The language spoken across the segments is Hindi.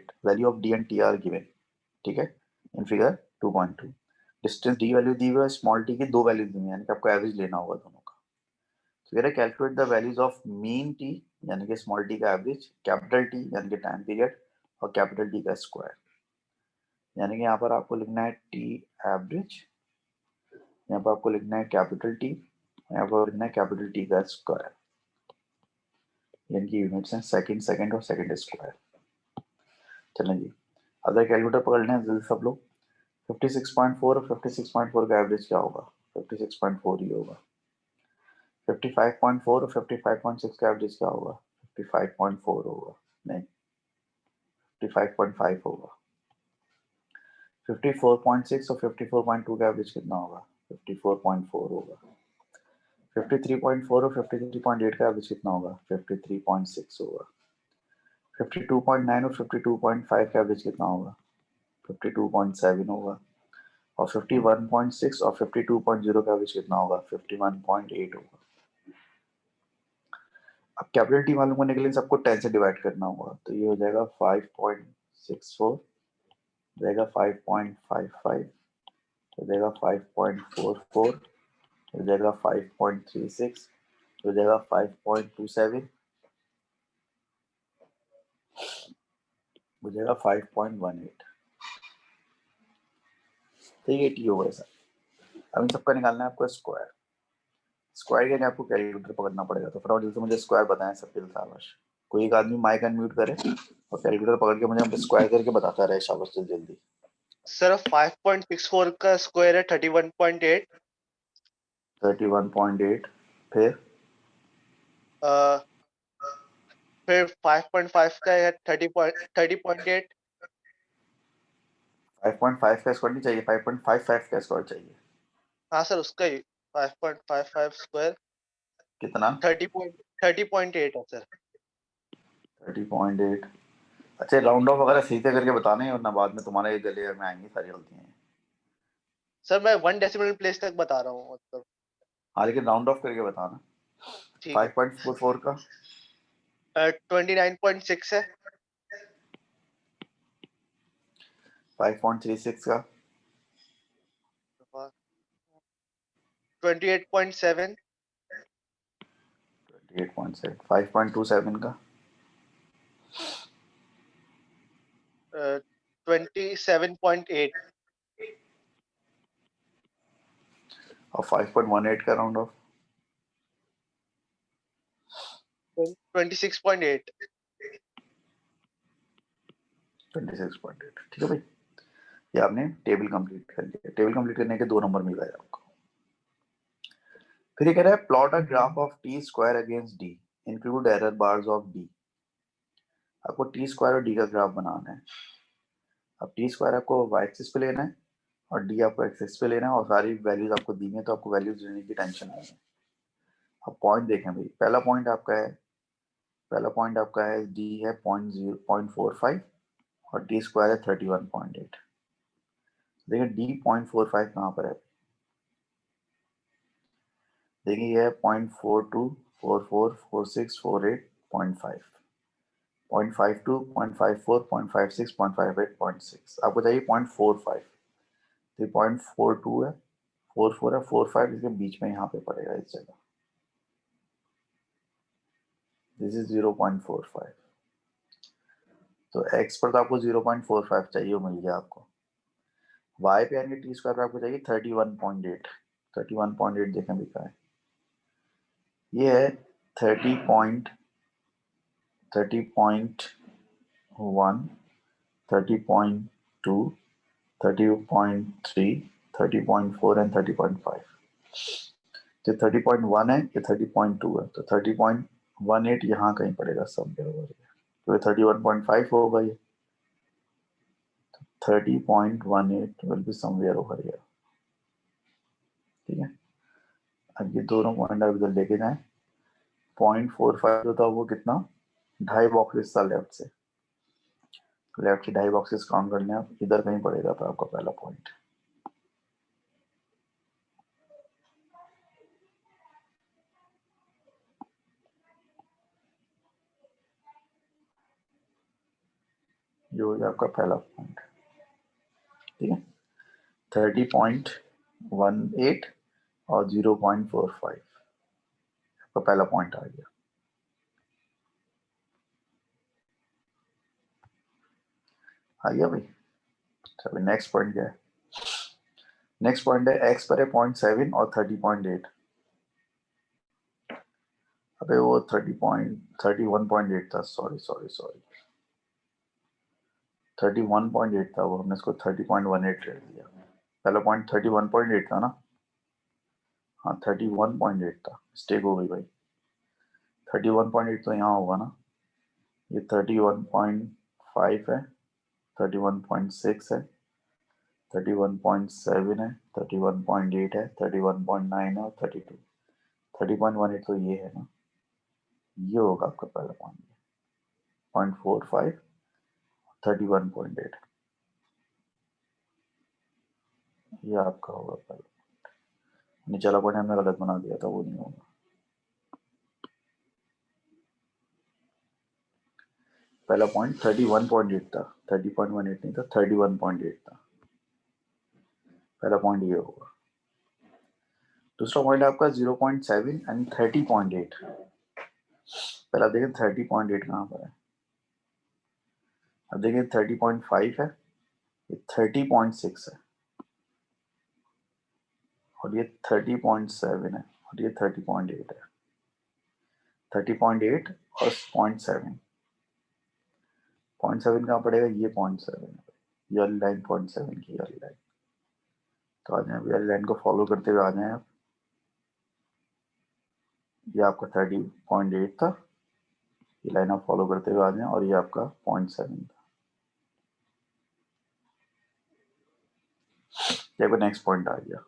Calculate value of D and T are given, ठीक है, in figure 2.2। Distance D value दी हुई है, स्मॉल टी की दो वैल्यू दी हुई है, यानी कि आपको एवरेज लेना होगा दोनों का। तो कह रहे calculate the values of mean T यानी कि स्मॉल टी का एवरेज, कैपिटल टी यानी कि टाइम पीरियड, और कैपिटल टी का स्क्वायर। यानी कि यहाँ पर आपको लिखना है टी एवरेज, यहाँ पर आपको लिखना है कैपिटल टी, यहाँ पर लिखना है कैपिटल टी का स्क्वायर, यानी कि यूनिट्स हैं सेकंड, सेकंड और सेकंड स्क्वायर। चलें जी, अगर कैलकुलेटर पकड़ लें जल्दी सब लोग। 56.4 और 56.4 का एवरेज क्या होगा? 56.4 ही होगा। 55.4 और 55.6 का एवरेज क्या होगा? 55.4 होगा, नहीं 55.5 होगा। 54.6 और 54.2 का एवरेज कितना होगा? 54.4 होगा। 53.4 और 53.8 का एवरेज कितना होगा? 53.6 होगा। 52.9 और 52.5 का एवरेज कितना होगा? 52.7 होगा। और 51.6 और 52.0 का एवरेज कितना होगा? 51.8 होगा। अब कैपिटल टी मालूम करने के लिए सबको 10 से डिवाइड करना होगा, तो ये हो जाएगा 5.64, हो जाएगा 5.55, हो जाएगा 5.44, हो जाएगा 5.36, हो जाएगा 5.27, हो जाएगा 5.18। तो ये टी होगा सर। अब इन सबका निकालना है आपको स्क्वायर। स्क्वायर के लिए आपको कैलकुलेटर पकड़ना पड़ेगा, तो फटाफट जल्दी से मुझे स्क्वायर बताएं सब शाबाश। कोई एक आदमी माइक अनम्यूट करे और कैलकुलेटर पकड़ के मुझे स्क्वायर करके बताता रहे, शाबाश जल्दी। सर 5.64 का स्क्वायर है 31.8। 31.8, फिर 5.5 का है 30.8। 5.5 का स्क्वायर नहीं चाहिए, 5.55 का स्क्वायर चाहिए। हाँ सर, उसका ही 5.55 स्क्वायर कितना? 30.8 है सर। 30.8। अच्छा, राउंड ऑफ वगैरह सही से करके बताना है, वरना बाद में तुम्हारे गले में आएंगी सारी गलतियां। सर मैं 1 डेसिमल प्लेस तक बता रहा हूँ मतलब। हाँ, लेकिन राउंड ऑफ करके बताना। ठीक है। 5.44 का 29.6 है। 5.36 का 28.7। 28.7। 5.27 का 27.8। और 5.18 का राउंड ऑफ 26.8। 26.8। ठीक है भाई, ये आपने टेबल कंप्लीट कर लिया। टेबल कंप्लीट करने के 2 नंबर मिल गए आपको। फिर ये कह रहा है plot a graph of T square against D, include error bars of D. आपको टी स्क्वायर और डी का ग्राफ बनाना है। अब टी स्क्वायर आपको वाई एक्सिस पे लेना है और डी आपको एक्स एक्सिस पे लेना है, और सारी वैल्यूज आपको दी है, तो आपको वैल्यूज लेने की टेंशन नहीं है। अब पॉइंट देखें भाई, पहला पॉइंट आपका है डी है 0.45 और टी स्क्वायर है 31.8। देखिए डी 0.45 कहाँ पर है? देखिए ये है 0.42, 44, 46, 48, 0.5, 0.52, 0.54, 0.56, 0.58, 0.6। आपको चाहिए 0.45। तो 0.42 है, 44 है, 45 इसके बीच में यहाँ पे पड़ेगा इस जगह। This is 0.45। तो x पर तो आपको 0.45 चाहिए, वो मिल गया आपको। y पे यानी टी स्क्वायर पे आपको चाहिए 31.8। 31.8 देखें भी क्या है, ये है 30.1, 30.2, 30.3, 30.4 एंड 30.5। तो 30.1 है, ये 30.2 है, तो 30.18 यहाँ कहीं पड़ेगा सब बराबर। तो 31.5 होगा ये, 30.18 will be somewhere over here. ठीक है, अब ये दोनों पॉइंट आप इधर लेके जाएं। 0.45 जो था वो कितना, 2.5 बॉक्सेस था लेफ्ट से, लेफ्ट से 2.5 बॉक्सेस काउंट कर लें आप, इधर कहीं पड़ेगा था आपका पहला पॉइंट। ये हो गया आपका पहला पॉइंट, ठीक है। 30.18 और 0.45 आपका पहला पॉइंट आ गया। आ गया भाई। चलो नेक्स्ट पॉइंट क्या है? नेक्स्ट पॉइंट है x पर है 0.7 और 30.8। अबे वो 31.8 था, सॉरी 31.8 था वो, हमने इसको 30.18 ले लिया। पहला पॉइंट 31.8 था ना? हाँ 31.8 था, मिस्टेक हो गई भाई। 31.8 तो यहाँ होगा ना, ये 31.5 है, 31.6 है, 31.7 है, 31.8 है, 31.9 है और 32। 30.18 तो ये है ना, ये होगा आपका पहला पॉइंट। 0.45 31.8 ये आपका होगा पहला। नीचे वाला पॉइंट हमने गलत बना दिया था, वो नहीं होगा। पहला पॉइंट 31.8 था, 30.18 नहीं था, 31.8 था। पहला पॉइंट ये होगा। दूसरा पॉइंट आपका 0.7 एंड 30.8। पहला देखें 30.8 कहाँ पर है। अब देखिए 30.5 है, ये 30.6 है और ये 30.7 है और ये 30.8 है। 30.8 और 0.7, 0.7 कहाँ पड़ेगा? ये 0.7 है, ये वाली लाइन 0.7 की वाली लाइन। तो आ जाए ये वाली लाइन को फॉलो करते हुए आ जाए आप। ये आपका 30.8 था, ये लाइन आप फॉलो करते हुए आ जाए और ये आपका 0.7 था। देखो नेक्स्ट पॉइंट आ गया,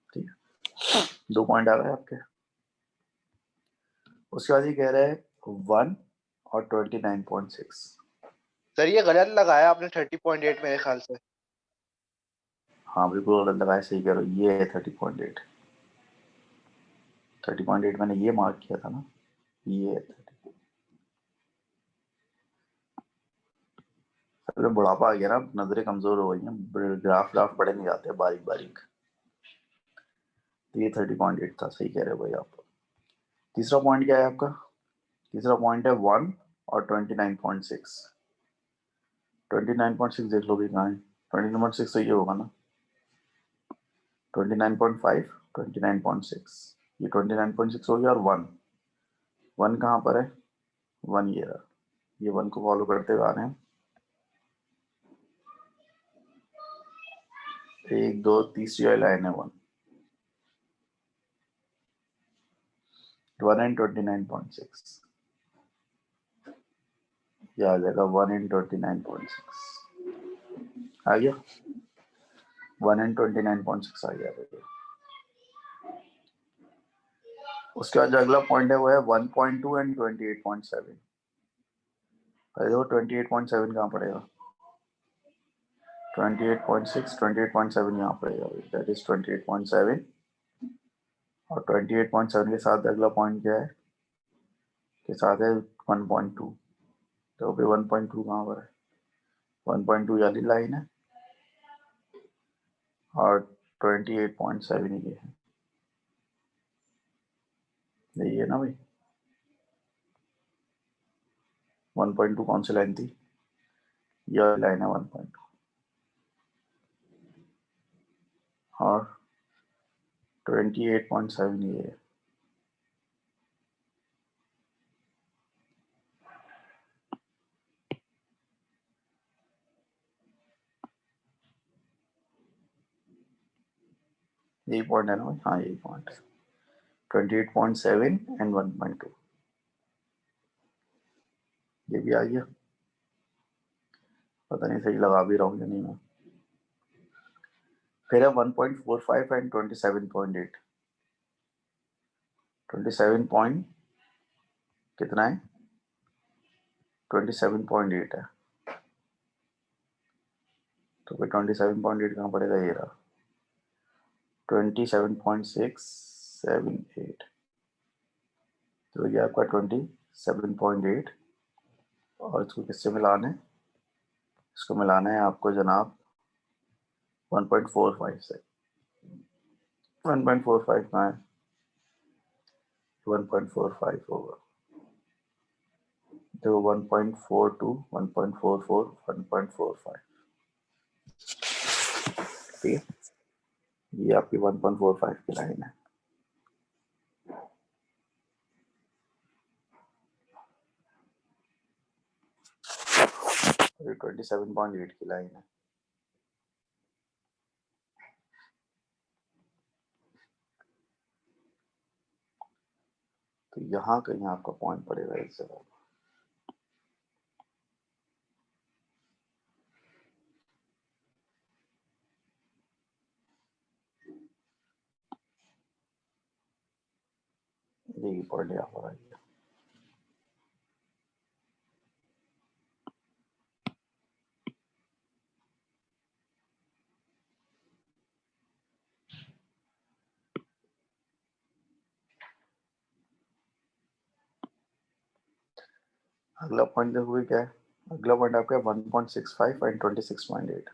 ठीक है। 2 पॉइंट आ गए आपके। उसके बाद ये कह रहा है 1 और 29.6। सर ये गलत लगाया आपने 30.8 मेरे ख्याल से। हाँ बिल्कुल गलत लगाया, सही कह रहे हो, ये है 30.8। 30.8 मैंने ये मार्क किया था ना, ये है 30। अरे बुढ़ापा आ गया ना, नजरें कमजोर हो गई हैं, ग्राफ पढ़े नहीं जाते बारीक बारीक। तो ये 30.8 था, सही कह रहे हो भाई आप। तीसरा पॉइंट क्या है आपका? तीसरा पॉइंट है 1 और 29.6। 29.6 देख लो भी कहाँ है। 29.6 तो ये होगा ना, 29.5 29.6, ये 29.6 हो गया और 1 1 कहाँ पर है? 1 ये रहा, ये 1 को फॉलो करते हुए आ रहे हैं। 1 2 तीसरी वाली लाइन है 1 एंड 29.6, ये आ जाएगा 1 एंड 29.6 आ गया। 1 एंड 29.6 आ गया देखो। उसके बाद जो अगला पॉइंट है वो है 1.2 एंड 28.7। पहले देखो 28.7 कहाँ पड़ेगा? 28.6 28.7 यहाँ पड़ेगा, दैट इज 28.7 और 28.7 के साथ अगला पॉइंट क्या है? के साथ है 1.2। तो फिर 1.2 कहाँ पर है? 1.2 वाली लाइन है और 28.7 ये है, यही है ना भाई। 1.2 कौन सी लाइन थी? यह लाइन है 1.2 और 28.7 ये है। यही पॉइंट है ना भाई? हाँ यही पॉइंट है, 28.7 एंड 1.2, ये भी आ गया। पता नहीं सही लगा भी रहा हूँ या नहीं मैं। फिर है 1.45 एंड 27.8। 27 पॉइंट कितना है? 27.8 है। तो फिर 27.8 कहाँ पड़ेगा? ये रहा 27.678। तो ये आपका 27.8 और इसको किससे मिलाना है? इसको मिलाना है आपको जनाब 1.45 से। 1.45 कहाँ है? 1.45 होगा, देखो 1.42, 1.44, 1.45, ठीक है, ये आपकी 1.45 की लाइन है। ये 27.8 की लाइन है। तो यहाँ कहीं आपका पॉइंट पड़ेगा इस जगह। यही पॉइंट यहाँ पर आएगा। अगला पॉइंट देखोगे क्या है? अगला पॉइंट आपका 1.65 एंड 26.8।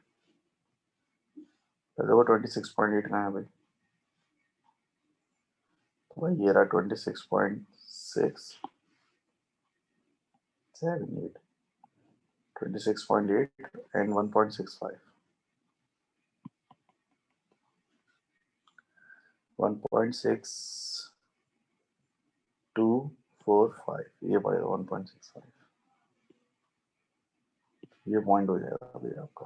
तो देखो 26.8 कहाँ है भाई? तो भाई ये रहा 26.678, 26.8 एंड 1.65, 1.6245, ये पड़ेगा 1.65। ये पॉइंट हो जाएगा अभी आपका।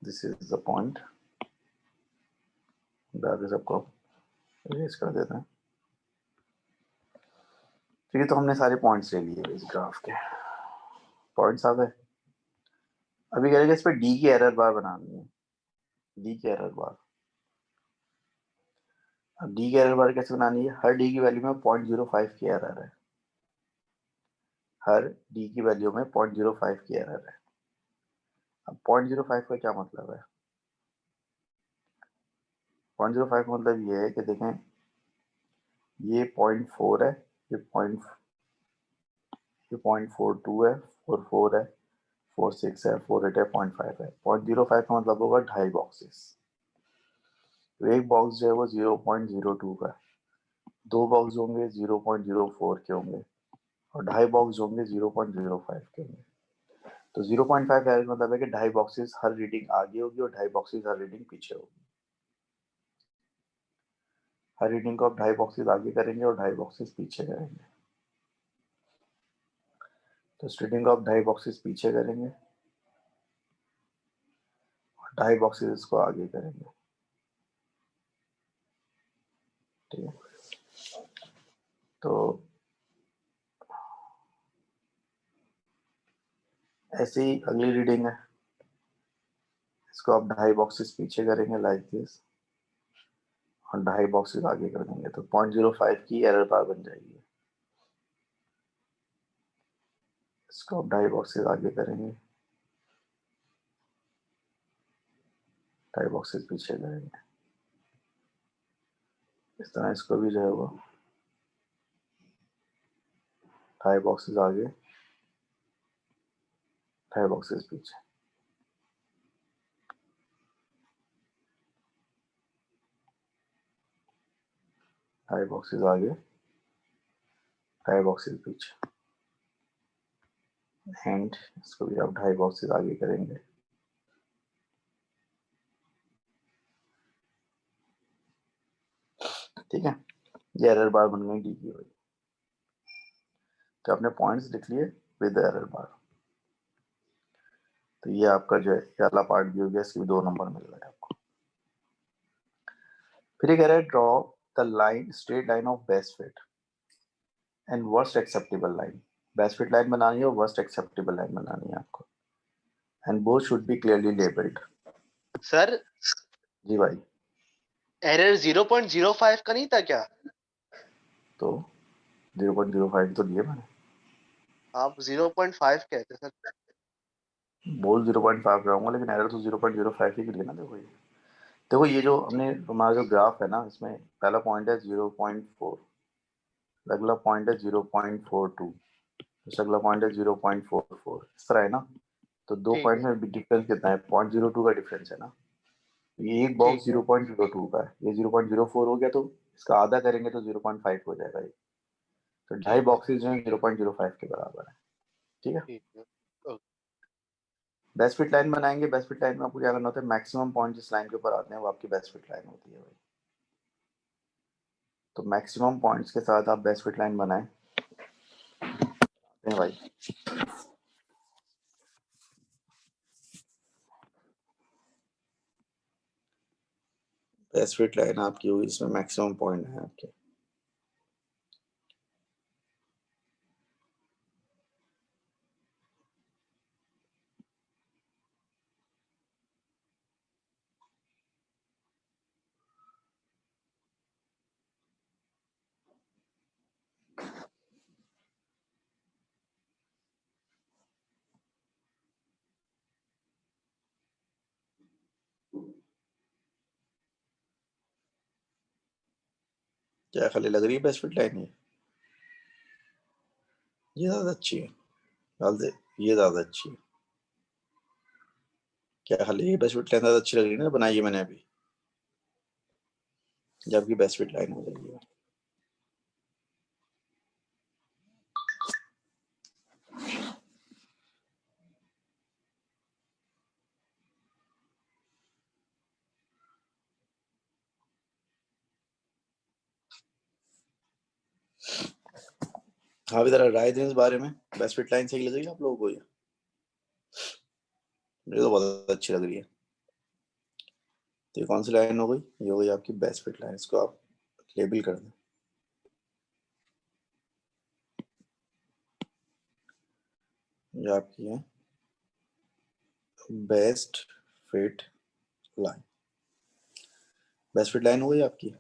This is the point. आगे सबको इरेज कर देते हैं। ठीक है, तो हमने सारे पॉइंट्स ले लिए इस ग्राफ के। पॉइंट्स आ गए। अभी कह रहे हैं इस पे डी की एरर बार बनानी है। डी की एरर बार, अब डी की एरर बार कैसे बनानी है? हर डी की वैल्यू में 0.05 की एरर है। हर डी की वैल्यू में 0.05 की एरर है। अब 0.05 का क्या मतलब है? 0.05 का मतलब ये है कि देखें, ये 0.4 है, ये 0.42 है, 44 है, 46 है, 48 है, 0.5 है। 0.05 का मतलब होगा 2.5 बॉक्सेस। तो एक बॉक्स जो है वो 0.02 का है, दो बॉक्स होंगे 0.04 के होंगे, और 2.5 बॉक्स होंगे 0.05 के होंगे। तो 0.5 का मतलब है कि 2.5 बॉक्सेस हर रीडिंग आगे होगी और 2.5 बॉक्सेस हर रीडिंग पीछे होगी। हर रीडिंग को आप 2.5 बॉक्सेस आगे करेंगे और 2.5 बॉक्सेस पीछे करेंगे। तो इस रीडिंग को आप 2.5 बॉक्सेस पीछे करेंगे और 2.5 बॉक्सेस इसको आगे करेंगे, ठीक है। तो ऐसे ही अगली रीडिंग है, इसको आप 2.5 बॉक्सेस पीछे करेंगे लाइक दिस, और 2.5 बॉक्सेस आगे कर देंगे, तो 0.05 की एरर बार बन जाएगी। इसको आप 2.5 बॉक्सेस आगे करेंगे, 2.5 बॉक्सेस पीछे करेंगे, इस तरह इसको भी जो है वो 2.5 बॉक्सेस आगे, 2.5 बॉक्सेस पीछे, 2.5 बॉक्सेस आगे, 2.5 बॉक्सेस पीछे, एंड इसको भी आप 2.5 बॉक्सेस आगे करेंगे, ठीक है। ये एरर बार बन गई डी की वजह। तो आपने पॉइंट्स लिख लिए विद एरर बार। तो ये आपका जो है ये वाला पार्ट भी हो गया, इसके भी 2 नंबर मिल रहा है आपको। फिर ये कह रहा है draw the line straight line of best fit and worst acceptable line. Best fit line बनानी है और वर्स्ट एक्सेप्टेबल लाइन बनानी है आपको, and both should be clearly labelled. Sir ji भाई। एरर 0.05 का नहीं था क्या? तो 0.05 तो दिए मैंने। आप 0.5 कहते सर। बोल 0.5 रहूंगा, लेकिन एरर तो 0.05 ही गिर ना। देखो ये जो हमने हमारा जो ग्राफ है ना, इसमें पहला पॉइंट है 0.4, अगला पॉइंट है 0.42, अगला पॉइंट है 0.44, इस तरह है ना। तो दो ठीक पॉइंट है, में डिफरेंस कितना है? 0.02 का डिफरेंस है ना। ये एक बॉक्स ठीक है, 0.02 का है, ये 0.04 हो गया, तो इसका आधा करेंगे तो 0.5 हो जाएगा ये। तो ढाई ठीक है, बॉक्सेस जो है 0.05 के बराबर है। ठीक है। ठीक है। ओके। बेस्ट फिट लाइन बनाएंगे। बेस्ट फिट लाइन में आपको क्या करना होता है? मैक्सिमम पॉइंट जिस लाइन के ऊपर आते हैं वो आपकी बेस्ट फिट लाइन होती है भाई। तो मैक्सिमम पॉइंट्स के साथ आप बेस्ट फिट लाइन बनाएं भाई। बेस्ट फिट लाइन आपकी हुई, इसमें मैक्सिमम पॉइंट है आपके। क्या खाली लग रही है बेस्ट फिट लाइन? ये ज्यादा अच्छी है, डाल दे। ये ज्यादा अच्छी है। क्या खाली ये बेस्ट फिट लाइन ज्यादा अच्छी लग रही है ना, बनाई है मैंने अभी। जब की बेस्ट फिट लाइन हो जाएगी। हाँ, इधर राय दें इस बारे में। बेस्ट फिट लाइन सही लग रही है आप लोगों को? ये मुझे तो बहुत अच्छी लग रही है। तो ये कौन सी लाइन हो गई? ये हो गई आपकी बेस्ट फिट लाइन। इसको आप लेबल कर दें। ये आपकी है best fit line. Best fit line हो गई आपकी।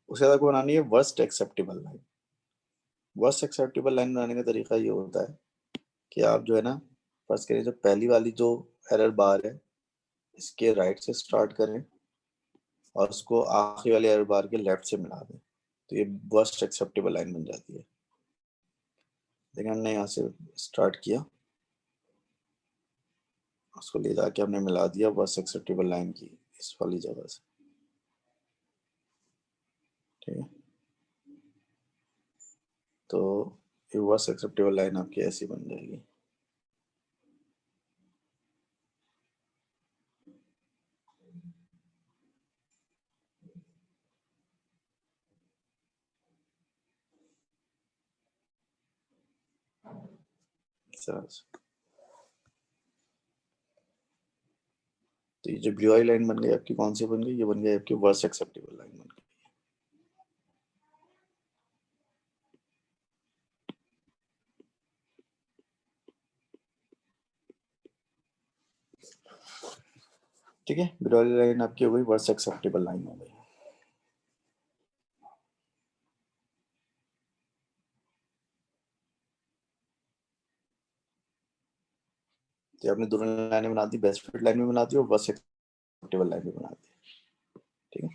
उसके बाद बनानी है worst acceptable line. Worst acceptable line बनाने का तरीका ये होता है कि आप जो है ना, फर्स्ट करें जो पहली वाली जो एरर बार है, इसके राइट से स्टार्ट करें और उसको आखिरी वाले एरर बार के लेफ्ट से मिला दें। तो ये वर्स्ट एक्सेप्टेबल लाइन बन जाती है। लेकिन हमने यहाँ से स्टार्ट किया, उसको ले जाके हमने मिला दिया वर्स्ट एक्सेप्टेबल लाइन की इस वाली जगह से। ठीक है। तो ये वर्स्ट एक्सेप्टेबल लाइन आपकी ऐसी बन जाएगी। इस तरह से। तो ये जो ब्लू वाली लाइन बन गई आपकी, कौन सी बन गई? ये बन गई आपकी वर्स्ट एक्सेप्टेबल लाइन बन गई। ठीक है, ब्लू वाली लाइन आपकी हो गई वर्स्ट एक्सेप्टेबल लाइन हो गई। तो आपने दोनों लाइनें बना दी, बेस्ट फिट लाइन भी बना दी और वर्स्ट एक्सेप्टेबल लाइन भी बना दी। ठीक है।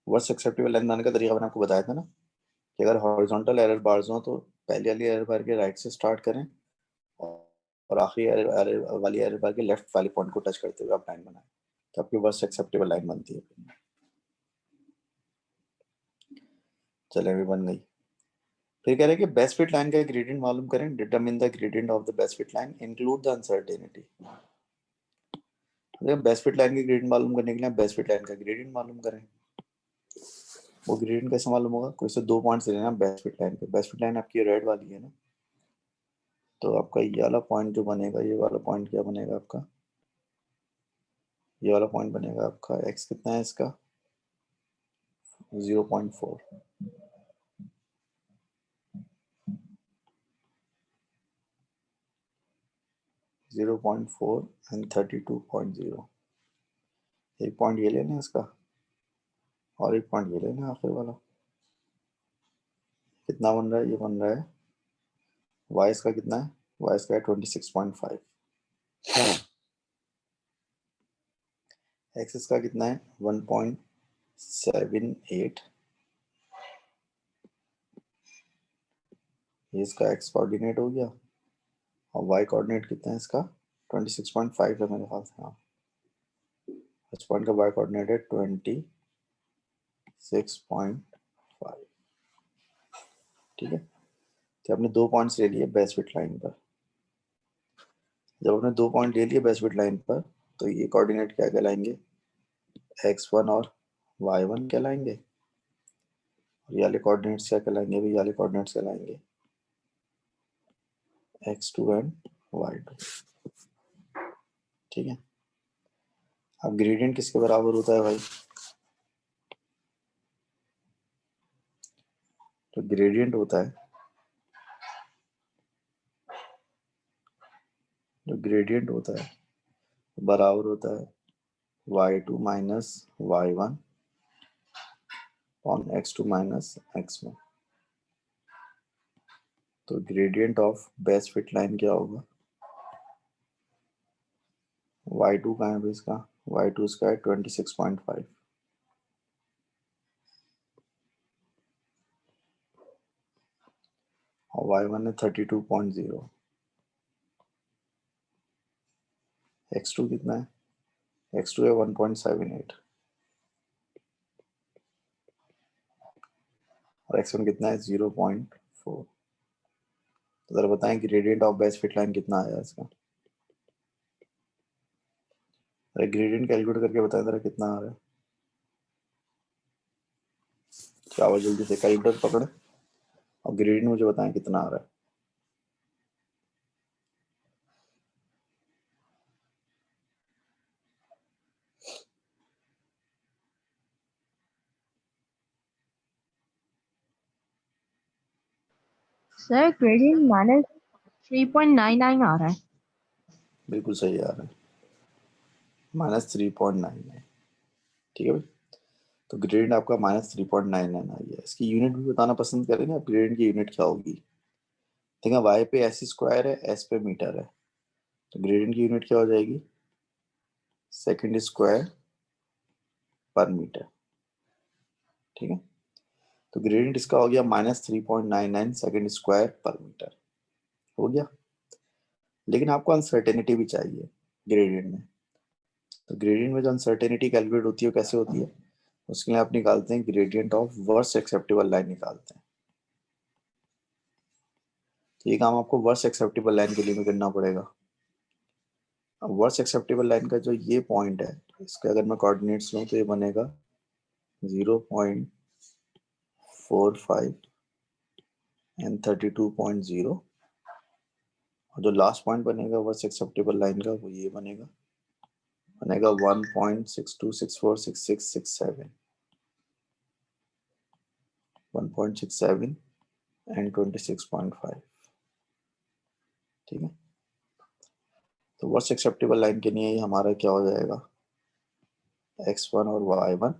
वर्स्ट एक्सेप्टेबल लाइन बनाने का तरीका मैंने आपको बताया था ना, कि अगर हॉरिजॉन्टल एरर बार्स हो तो पहली वाली एरर बार के राइट से स्टार्ट करें और आखिरी एरर वाली एरर बार के लेफ्ट वाले पॉइंट को टच करते हुए आप लाइन बनाएं, तो आपकी वर्स्ट एक्सेप्टेबल लाइन बनती है। चले, अभी बन गई। फिर कह रहे हैं कि बेस्ट फिट लाइन का ग्रेडियंट मालूम करें। Determine the gradient of the best fit line, include the uncertainty. Best fit line की ग्रेडियंट मालूम करने के लिए बेस्ट फिट लाइन का ग्रेडियंट मालूम करें। वो ग्रेडियंट कैसे मालूम होगा? कोई से दो पॉइंट्स लेना बेस्ट फिट लाइन पे। बेस्ट फिट लाइन आपकी रेड वाली है ना, तो आपका ये वाला पॉइंट जो बनेगा, ये वाला पॉइंट क्या बनेगा आपका? ये वाला पॉइंट बनेगा आपका, एक्स कितना है इसका? 0.4। 0.4 एंड 32.0। एक पॉइंट ये लेना है इसका और एक पॉइंट ये लेना है आखिर वाला। कितना बन रहा है? ये बन रहा है वाई इसका कितना है? वाई इसका है 26.5। एक्स इसका कितना है 1.78, ये इसका एक्स कोऑर्डिनेट हो गया, और वाई कोऑर्डिनेट कितना है इसका 26.5 है मेरे ख्याल से। हाँ, इस पॉइंट का वाई कोऑर्डिनेट है 26.5। ठीक है, तो आपने 2 पॉइंट्स ले लिए बेस्ट फिट लाइन पर। जब आपने 2 पॉइंट ले लिए बेस्ट फिट लाइन पर, तो ये कोऑर्डिनेट क्या कहलाएंगे, x1 और y1 कहलाएंगे, और ये वाले कोऑर्डिनेट्स क्या कहलाएंगे, भी ये वाले कोऑर्डिनेट्स कहलाएंगे x2 एंड y2। ठीक है, अब ग्रेडियंट किसके बराबर होता है भाई, तो ग्रेडियंट होता है, जो ग्रेडियंट होता है बराबर होता है y2 minus y1 on x2 minus x1। तो gradient of best fit line क्या होगा, y2 का है इसका, y2 इसका है 26.5, और y1 है 32.0, x2 कितना है, x2 है 1.78, और x1 कितना है 0.4। तो जरा बताएं gradient of best fit line कितना आया इसका, अरे ग्रेडियंट कैलकुलेट करके बताएं जरा कितना आ रहा है। चावल जल्दी से कैलकुलेटर पकड़े और ग्रेडियंट मुझे बताएं कितना आ रहा है। सर ग्रेडियंट -3.99 आ रहा है। बिल्कुल सही आ रहा है, -3.99। ठीक है भाई, तो ग्रेडियंट आपका -3.99 आ गया। इसकी यूनिट भी बताना पसंद करेंगे आप, ग्रेडियंट की यूनिट क्या होगी। देखा y पे एस स्क्वायर है, एस पे मीटर है, तो ग्रेडियंट की यूनिट क्या हो जाएगी, सेकंड स्क्वायर पर मीटर। ठीक है, तो ग्रेडियंट इसका हो गया -3.99 सेकंड स्क्वायर पर मीटर हो गया। लेकिन आपको अनसर्टेनिटी भी चाहिए ग्रेडियंट में, तो ग्रेडियंट में जो अनसर्टेनिटी कैलकुलेट होती है वो कैसे होती है, उसके लिए आप निकालते हैं gradient of worst acceptable line निकालते हैं। तो ये काम आपको वर्स्ट एक्सेप्टेबल लाइन के लिए भी करना पड़ेगा। अब वर्स्ट एक्सेप्टेबल लाइन का जो ये पॉइंट है, इसके अगर मैं कोऑर्डिनेट्स लूँ तो ये बनेगा 0.45 एंड 32.0, और जो लास्ट पॉइंट बनेगा वर्स्ट एक्सेप्टेबल लाइन का वो ये बनेगा 1.62646667, 1.67 एंड 26.5। ठीक है, तो वर्स्ट एक्सेप्टेबल लाइन के लिए हमारा क्या हो जाएगा, x1 और y1,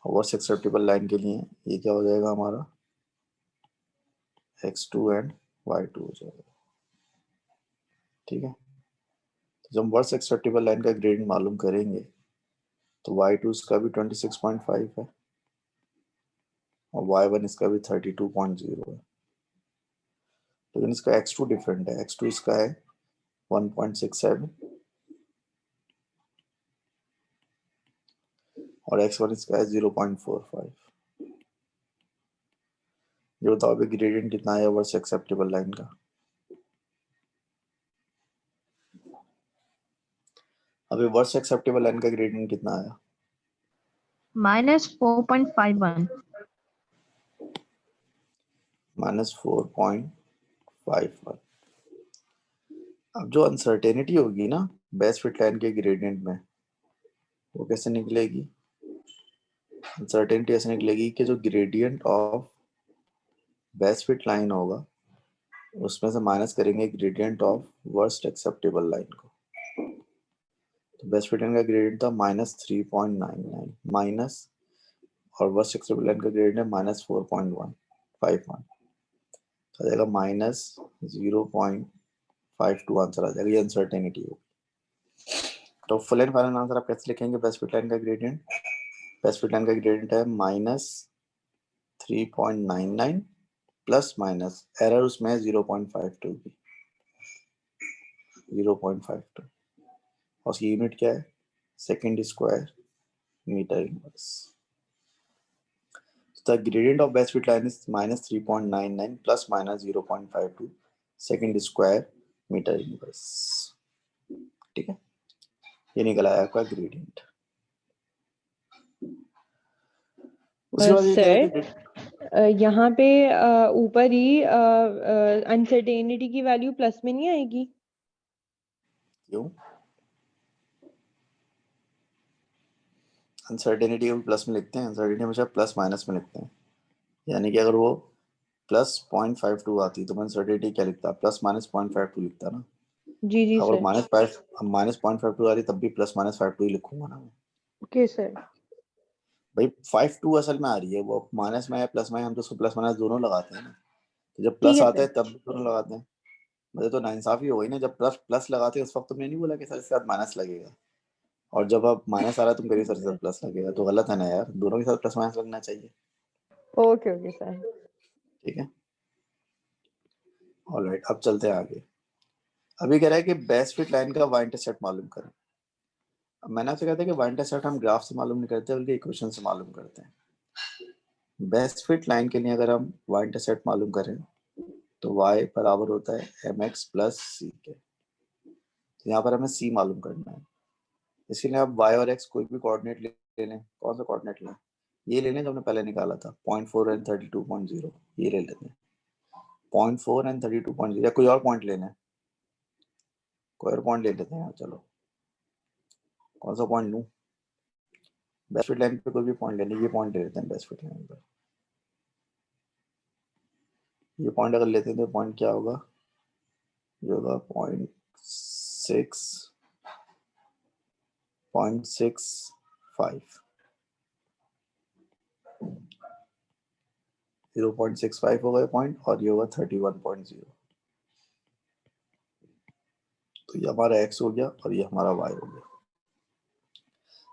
और वर्स्ट एक्सेप्टेबल लाइन के लिए ये क्या हो जाएगा हमारा x2 एंड y2 हो जाएगा। ठीक है, तो जब वर्स्ट एक्सेप्टेबल लाइन का ग्रेडियंट मालूम करेंगे तो y2 इसका भी 26.5 है, और y1 इसका भी 32.0 है, लेकिन इसका x2 डिफरेंट है, x2 इसका है 1.67 और x1 इसका है 0.45। ये बताओ अभी ग्रेडियंट कितना है वर्स्ट एक्सेप्टेबल लाइन का, अभी वर्स्ट एक्सेप्टेबल लाइन का ग्रेडियंट कितना आया, -4.51। -4.51। अब जो अनसर्टेनिटी होगी ना बेस्ट फिट लाइन के ग्रेडियंट में, वो कैसे निकलेगी, अनसर्टेनिटी ऐसे निकलेगी कि जो gradient of best fit line होगा उसमें से माइनस करेंगे gradient of worst acceptable line को। तो बेस्ट फिट लाइन का ग्रेडियंट था -3.99 माइनस, और वर्स्ट एक्सेप्टेबल लाइन का ग्रेडियंट है -4.151, तो आ जाएगा -0.51 5.2 आंसर आ जाएगा, ये अनसर्टेनिटी हो। तो फुल एंड फाइनल आंसर आप कैसे लिखेंगे? बेस्ट फिट लाइन का ग्रेडियंट, बेस्ट फिट लाइन का ग्रेडियंट है -3.99 प्लस माइनस एरर उसमें है 0.52 की, 0.52 और उसकी यूनिट क्या है? Second square metre inverse. The gradient of best fit line is -3.99 plus minus 0.52 second square meter inverse। ठीक है, ये निकल आया आपका ग्रेडियंट। उसके बाद ये कह रहे थे सर यहाँ पे ऊपर ही अनसर्टेनिटी की वैल्यू प्लस में नहीं आएगी? क्यों? अनसर्टेनिटी को प्लस में लिखते हैं, अनसर्टेनिटी हमेशा प्लस माइनस में लिखते हैं। यानी कि अगर वो प्लस 0.52 आती तो मैं अनसर्टेनिटी क्या लिखता? प्लस माइनस 0.52 लिखता ना। जी जी अगर सर। माइनस 0.52 आ रही तब भी प्लस माइनस 52 ही लिखूंगा ना मैं। Okay sir. भाई 5.2 असल में आ रही है, वो माइनस में है प्लस में है, हम तो उसको प्लस माइनस दोनों लगाते हैं ना। तो जब ठीक प्लस है आता है सर। तब भी दोनों लगाते हैं। मुझे तो नाइंसाफी हो गई ना, जब प्लस प्लस लगाते हैं उस वक्त तुमने नहीं बोला कि सर इसके साथ माइनस लगेगा, और जब अब माइनस आ रहा है तुम कह रही हो सर इसके साथ प्लस लगेगा, तो गलत है ना यार, दोनों के साथ प्लस माइनस लगना चाहिए। Okay okay sir. ठीक है, ऑलराइट, अब चलते हैं आगे। अभी कह रहा है कि बेस्ट फिट लाइन का वाई इंटरसेप्ट मालूम करें। अब मैंने आपसे कहा था कि वाई इंटरसेप्ट हम ग्राफ से मालूम नहीं करते बल्कि इक्वेशन से मालूम करते हैं। बेस्ट फिट लाइन के लिए अगर हम वाई इंटरसेप्ट मालूम करें तो y बराबर होता है mx प्लस सी के। तो यहाँ पर हमें c मालूम करना है। इसके लिए आप y और x कोई भी कोऑर्डिनेट ले लें। कौन सा कोऑर्डिनेट लें? ये ले लें जो हमने पहले निकाला था, 0.4 एंड 32.0, ये ले लेते हैं। 0.4 एंड 32.0 या कोई और पॉइंट लेना है? कोई और पॉइंट ले लेते हैं। चलो कौन सा पॉइंट लूँ? बेस्ट फिट लाइन पे कोई भी पॉइंट लेने, ये पॉइंट ले लेते हैं बेस्ट फिट लाइन पर। ये पॉइंट अगर लेते हैं तो पॉइंट क्या होगा? ये होगा 0.65, 0.65 होगा पॉइंट, और ये होगा 31.0। तो ये हमारा x हो गया और ये हमारा y हो गया।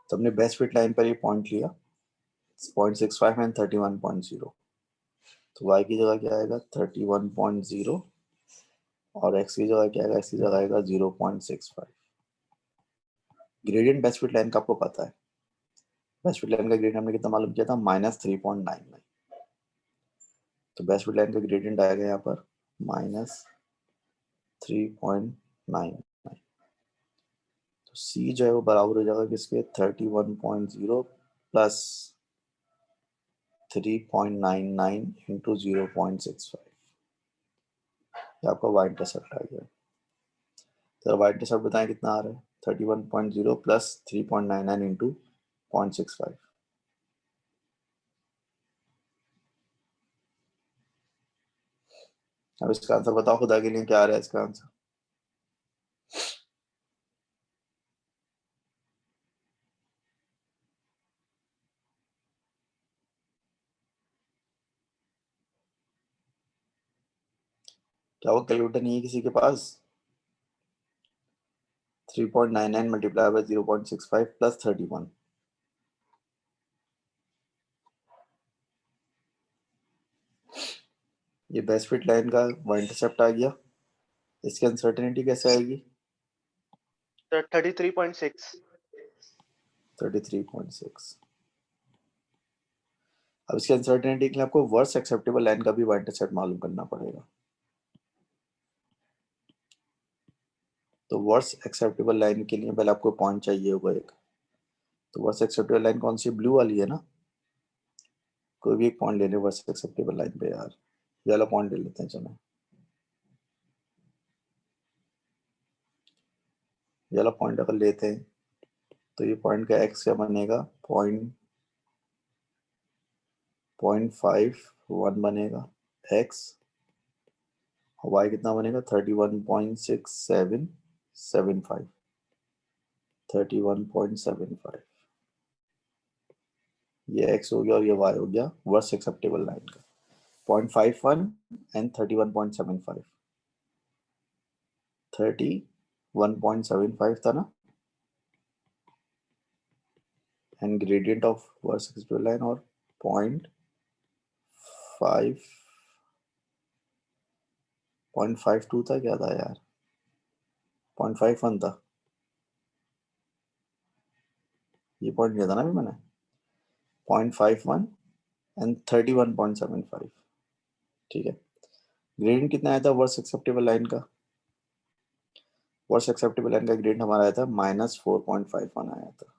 तो हमने बेस्ट फिट लाइन पर ये पॉइंट लिया 0.65 एंड 31.0। तो y की जगह क्या आएगा? 31.0 और x की जगह क्या आएगा? x की जगह आएगा 0.65। ग्रेडियंट बेस्ट फिट लाइन का आपको पता है। बेस्ट फिट लाइन का ग्रेडियंट हमने कितना मालूम किया था? -3.99। तो बेस्ट फिट लाइन का ग्रेडियंट आएगा यहाँ पर -3.99। तो C जो है वो बराबर हो जाएगा किसके? 31.0 प्लस 3.99 इंटू 0.65। ये आपका वाई इंटरसेप्ट आ गया। तो वाई इंटरसेप्ट बताएं कितना आ रहा है? 31.0 प्लस 3.99 इंटू 0.65। अब इसका आंसर बताओ खुदा के लिए, क्या आ रहा है इसका आंसर? क्या वो कैलकुलेटर नहीं है किसी के पास? 3.99 मल्टीप्लाई बाय 0.65 प्लस 31। ये बेस्ट फिट लाइन का वाई इंटरसेप्ट आ गया। इसकी अनसर्टेनिटी कैसे आएगी? 33.6। 33.6। अब इसकी अनसर्टेनिटी के लिए आपको वर्स्ट एक्सेप्टेबल लाइन का भी वाई इंटरसेप्ट मालूम करना पड़ेगा। तो वर्स्ट एक्सेप्टेबल लाइन के लिए पहले आपको पॉइंट चाहिए होगा एक। तो वर्स्ट एक्सेप्टेबल लाइन कौन सी? ब्लू वाली है ना। कोई भी एक पॉइंट ले ले वर्स्ट एक्सेप्टेबल लाइन पे यार। ये वाला पॉइंट ले लेते हैं, चलो ये वाला पॉइंट अगर लेते हैं तो ये पॉइंट का एक्स क्या बनेगा? 0.51 बनेगा एक्स। वाई कितना बनेगा? 31.6775। 31.75 ये x हो गया और ये y हो गया वर्स्ट एक्सेप्टेबल लाइन का। 0.51 एंड 31.75। 31.75 था ना, and gradient of worst acceptable line और 0.52 था, क्या था यार, 0.51 था, ये पॉइंट लिया था ना अभी मैंने, 0.51 एंड 31.75, ठीक है। ग्रेडियंट कितना आया था वर्स एक्सेप्टेबल लाइन का, वर्स एक्सेप्टेबल लाइन का ग्रेडियंट हमारा आया था -4.51 आया था,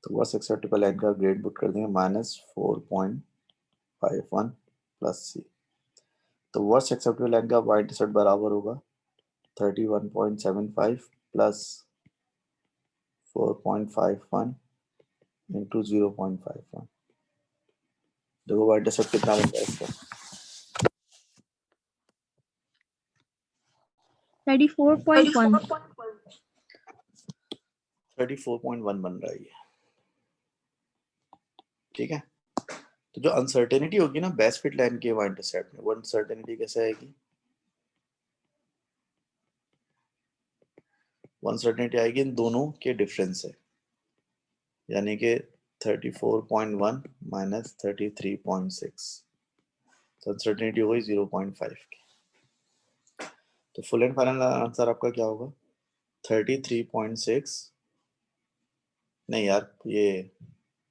तो वर्स एक्सेप्टेबल लाइन का ग्रेड पुट कर देंगे -4.51 प्लस सी, तो वर्स एक्सेप्टेबल लाइन का वाई इंटरसेप्ट बराबर होगा 31.75 प्लस 4.51 इंटू 0.51। देखो वाई इंटरसेप्ट कितना बनता है इसका, 34.1. 34.1 बन रहा है ये, ठीक है। तो जो अनसर्टेनिटी होगी ना बेस्ट फिट लाइन के वाई इंटरसेप्ट में, वो अनसर्टेनिटी कैसे आएगी, वो अनसर्टेनिटी आएगी इन दोनों के डिफरेंस से, यानी कि 34.1 माइनस 33.6, तो अनसर्टेनिटी होगी 0.5 की। तो फुल एंड फाइनल आंसर आपका क्या होगा, 33.6, नहीं यार ये,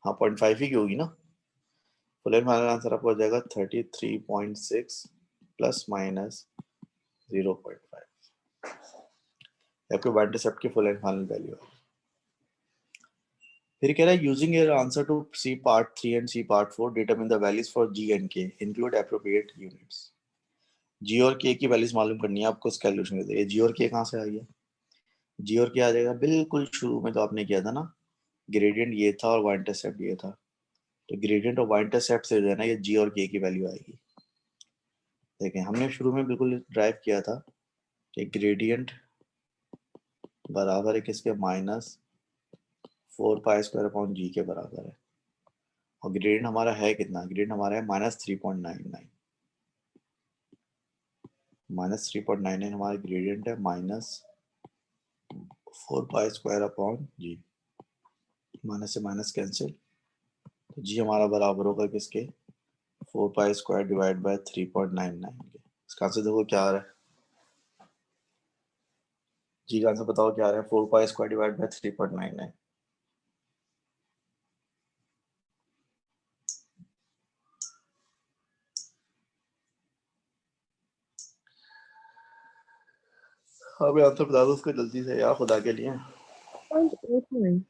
हाँ 0.5 ही की होगी ना, फुल एंड फाइनल आंसर आपका हो जाएगा 33.6 प्लस माइनस 0.5, आपके वाई इंटरसेप्ट की फुल एंड फाइनल वैल्यू है। फिर कह रहा है using your answer to c part 3 and c part 4 determine the values for g and k include appropriate units. G और के की वैल्यूज मालूम करनी है आपको, इस कैलकुलेशन के लिए। जी और के कहाँ से आ गया, जी और के आ जाएगा बिल्कुल शुरू में तो आपने किया था ना, ग्रेडियंट ये था और वाई इंटरसेप्ट ये था, तो ग्रेडियंट और वाई इंटरसेप्ट से जो है ना ये जी और के की वैल्यू आएगी। देखें हमने शुरू में बिल्कुल ड्राइव किया था कि ग्रेडियंट बराबर है किसके, -4π² अपॉन जी के बराबर है, और ग्रेडियंट हमारा है कितना, ग्रेडियंट हमारा है -3.99, -3.99 हमारा ग्रेडियंट है, -4π² अपॉन जी, माइनस से माइनस कैंसिल, तो जी हमारा बराबर होगा किसके, 4π² डिवाइड बाय 3.99 के। इसका आंसर देखो क्या आ रहा है, जी का आंसर बताओ क्या आ रहा है, 4π² डिवाइड बाय 3.99। अब आंसर बता दो उसको जल्दी से यार, खुदा के लिए। 0.89.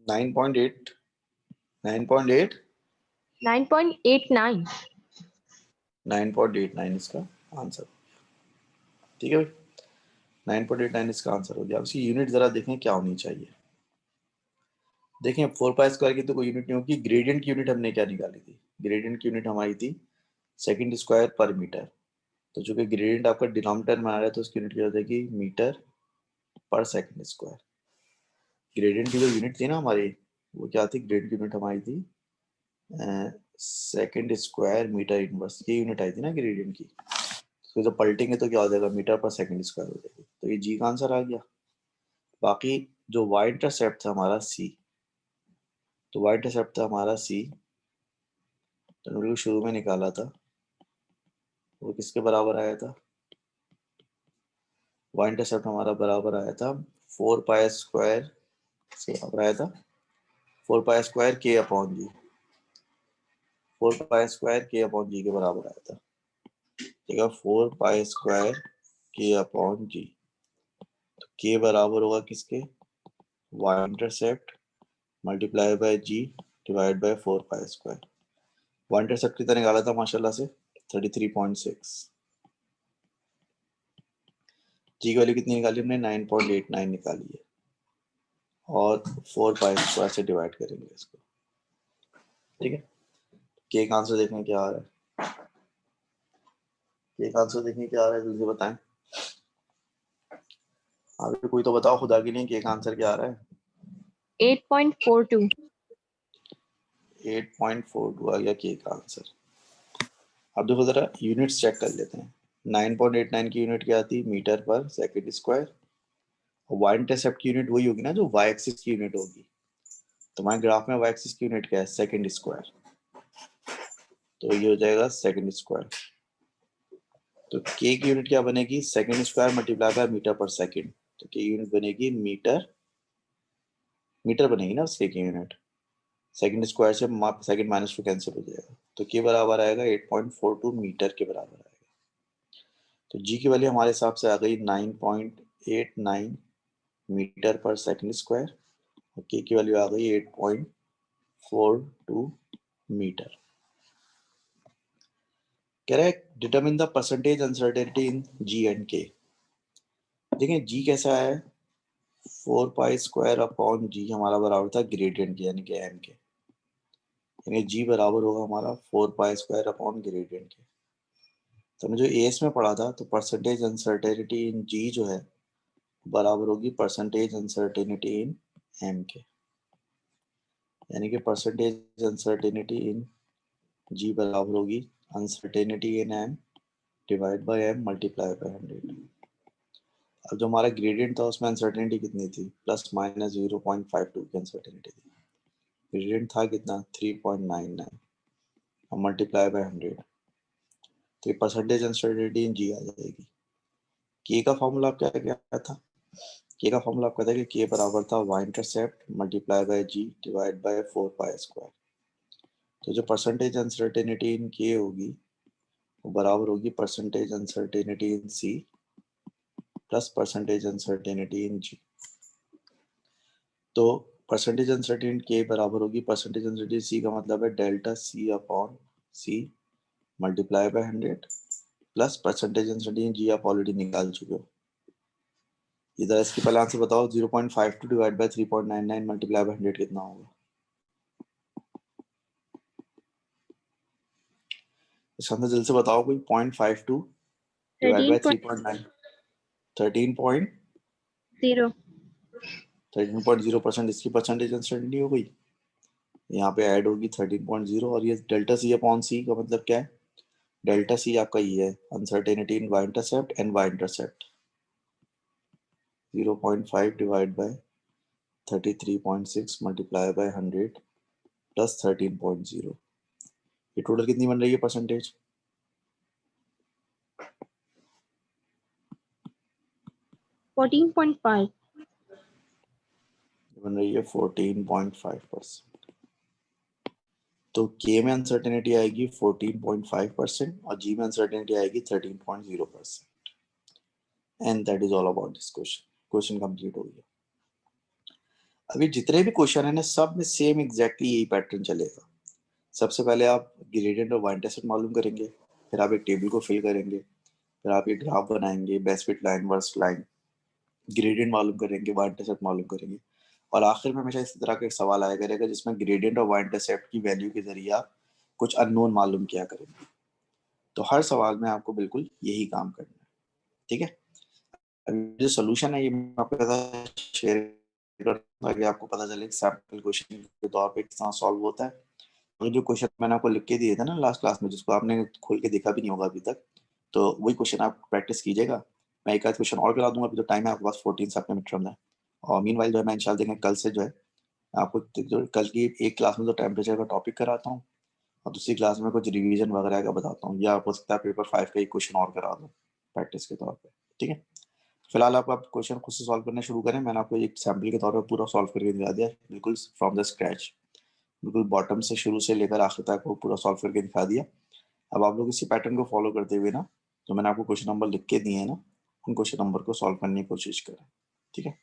9.8 9.8 9.89. 9.89 इसका आंसर, ठीक है भाई, 9.89 इसका आंसर हो गया। अब इसकी यूनिट जरा देखें क्या होनी चाहिए। देखें 4π² की तो कोई यूनिट नहीं होगी, ग्रेडियंट की यूनिट हमने क्या निकाली थी, ग्रेडियंट की यूनिट हमारी थी सेकंड स्क्वायर पर मीटर, तो चूंकि ग्रेडियंट आपका डिनोमिनेटर में आ रहा है तो उसकी यूनिट क्या हो जाएगी, मीटर पर सेकंड स्क्वायर। ग्रेडियंट की जो यूनिट थी ना हमारी, वो क्या थी, ग्रेडियंट की यूनिट हमारी थी सेकंड स्क्वायर मीटर इनवर्स, ये यूनिट आई थी ना ग्रेडियंट की, तो जब पलटेंगे तो क्या हो जाएगा, मीटर पर सेकंड स्क्वायर हो जाएगी, तो ये जी का आंसर आ गया। बाकी जो वाई इंटरसेप्ट था हमारा सी, तो वाई इंटरसेप्ट था हमारा सी, तो हमने शुरू में निकाला था, वो किसके बराबर आया था, वाई इंटरसेप्ट हमारा बराबर आया था 4π² से बराबर आया था 4π² के अपॉन जी, 4π² के अपॉन जी के बराबर आया था, ठीक है, 4π² के अपॉन जी, तो के बराबर होगा किसके, Y intercept multiply by ji divide by 4π²। Y intercept कितना निकाला था माशाल्लाह से 33.6, जी की वैल्यू कितनी निकाली हमने 9.89 निकाली है, और 4π² से डिवाइड करेंगे इसको, ठीक है। के का आंसर देखने क्या आ रहा है, के का आंसर देखने क्या आ रहा है, जल्दी बताएं, आप कोई तो बताओ खुदा के लिए, के का आंसर क्या आ रहा है, 8.42. 8.42 आ गया के का आंसर। अब देखो जरा यूनिट्स चेक कर लेते हैं, 9.89 की यूनिट क्या आती, मीटर पर सेकंड स्क्वायर। वाई इंटरसेप्ट की यूनिट वही होगी ना जो वाई एक्सिस की यूनिट होगी। तो हमारे ग्राफ में वाई एक्सिस की यूनिट क्या है, सेकंड स्क्वायर, तो ये हो जाएगा सेकंड स्क्वायर। तो के की यूनिट क्या बनेगी, second square multiply by metre पर सेकंड। तो के यूनिट बनेगी मीटर, मीटर बनेगी ना उसके की यूनिट, सेकंड स्क्वायर से सेकंड माइनस 2 कैंसिल हो जाएगा, तो के बराबर आएगा 8.42 मीटर के बराबर आएगा। तो जी की वैल्यू हमारे हिसाब से आ गई 9.89 मीटर पर सेकंड स्क्वायर, और के की वैल्यू आ गई 8.42 मीटर। कह रहा है determine the percentage uncertainty in g and k. देखिए जी कैसा है, 4 पाई स्क्वायर अपॉन जी हमारा बराबर था ग्रेडियंट के यानी कि एम के, यानी जी बराबर होगा हमारा 4 पाई स्क्वायर अपॉन ग्रेडियंट के। तो हमने जो एस में पढ़ा था, तो परसेंटेज अनसर्टेनिटी इन जी जो है बराबर होगी परसेंटेज अनसर्टेनिटी इन एम के, यानी कि परसेंटेज अनसर्टेनिटी इन जी बराबर होगी uncertainty in m divide by m multiply by 100। अब जो हमारा ग्रेडियंट था उसमें अनसर्टेनिटी कितनी थी, प्लस माइनस 0.52 की अनसर्टेनिटी थी। ग्रेडियंट था कितना 3.99 और मल्टीप्लाई बाय 100, तो ये परसेंटेज अनसर्टेनिटी इन जी आ जाएगी। के का फॉर्मूला क्या क्या था, के का फॉर्मूला आपका था कि के बराबर था y intercept multiply by ji divide by 4 pi square. तो जो परसेंटेज अनसर्टेनिटी इन के होगी वो बराबर होगी percentage uncertainty in C plus percentage uncertainty in G. तो परसेंटेज अनसर्टेनिटी के बराबर होगी परसेंटेज अनसर्टेनिटी सी का मतलब है delta C upon C multiply by 100 plus percentage uncertainty G आप ऑलरेडी निकाल चुके हो। इधर इसके पहले आंसर बताओ, 0.52 डिवाइड बाय 3.99 मल्टीप्लाई बाय 100 कितना होगा। इसका आंसर जल्दी से बताओ कोई, 0.52 डिवाइड बाय 3.9 13.0% इसकी परसेंटेज अनसर्टेनिटी हो गई, यहाँ पे ऐड होगी 13.0 और ये डेल्टा सी अपॉन सी का मतलब क्या है, डेल्टा सी आपका ये है uncertainty in y intercept and y intercept 0.5 divide by 33.6 multiply by 100 plus 13.0, ये टोटल कितनी बन रही है परसेंटेज, बन रही है 14.5%। तो के में अनसर्टेनिटी आएगी 14.5% और जी में अनसर्टेनिटी आएगी 13.0%। And that is all about this question. Question complete हो गया। अभी जितने भी क्वेश्चन है ना सब में सेम एग्जैक्टली यही पैटर्न चलेगा। सबसे पहले आप ग्रेडियंट और वाई इंटरसेप्ट मालूम करेंगे, फिर आप एक टेबल को फिल करेंगे, फिर आप एक ग्राफ बनाएंगे, best fit line, worst line, gradient मालूम करेंगे, वाई इंटरसेप्ट मालूम करेंगे, और आखिर में हमेशा इस तरह का एक सवाल आया करेगा जिसमें ग्रेडियंट और वाई इंटरसेप्ट की वैल्यू के जरिए आप कुछ अननोन मालूम किया करेंगे। तो हर सवाल में आपको बिल्कुल यही काम करना है, ठीक है। अभी जो सोल्यूशन है ये मैं आपके साथ शेयर करता ताकि आपको पता चले सैम्पल क्वेश्चन के तौर पे किस तरह सॉल्व होता है। और जो क्वेश्चन मैंने आपको लिख के दिए थे ना लास्ट क्लास में, जिसको आपने खोल के देखा भी नहीं होगा अभी तक, तो वही क्वेश्चन आप प्रैक्टिस कीजिएगा। मैं एक आध क्वेश्चन और करा दूंगा, अभी तो टाइम है आपके पास, 14 से अपने मिड टर्म है। और मीनवाइल जो है मैं इंशाल्लाह देखें कल से जो है आपको जो कल की एक क्लास में तो टेम्परेचर का टॉपिक कराता हूँ और दूसरी क्लास में कुछ रिवीजन वगैरह का बताता हूँ, या हो सकता है पेपर 5 का एक क्वेश्चन और करा दूँ प्रैक्टिस के तौर पर, ठीक है। फिलहाल आप क्वेश्चन खुद से सॉल्व करना शुरू करें। मैंने आपको एक सैम्पल के तौर पर पूरा सॉल्व करके दिखा दिया, बिल्कुल फ्रॉम द स्क्रैच, बिल्कुल बॉटम से शुरू से लेकर आखिर तक वो पूरा सॉल्व करके दिखा दिया। अब आप लोग इसी पैटर्न को फॉलो करते हुए ना, जो मैंने आपको क्वेश्चन नंबर लिख के दिए हैं ना, उन क्वेश्चन नंबर को सॉल्व करने की कोशिश करें, ठीक है।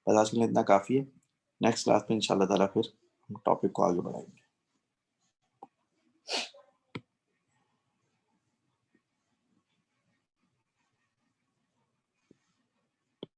बस आज के लिए इतना काफ़ी है। नेक्स्ट क्लास में इंशाल्लाह ताला फिर हम टॉपिक को आगे बढ़ाएंगे।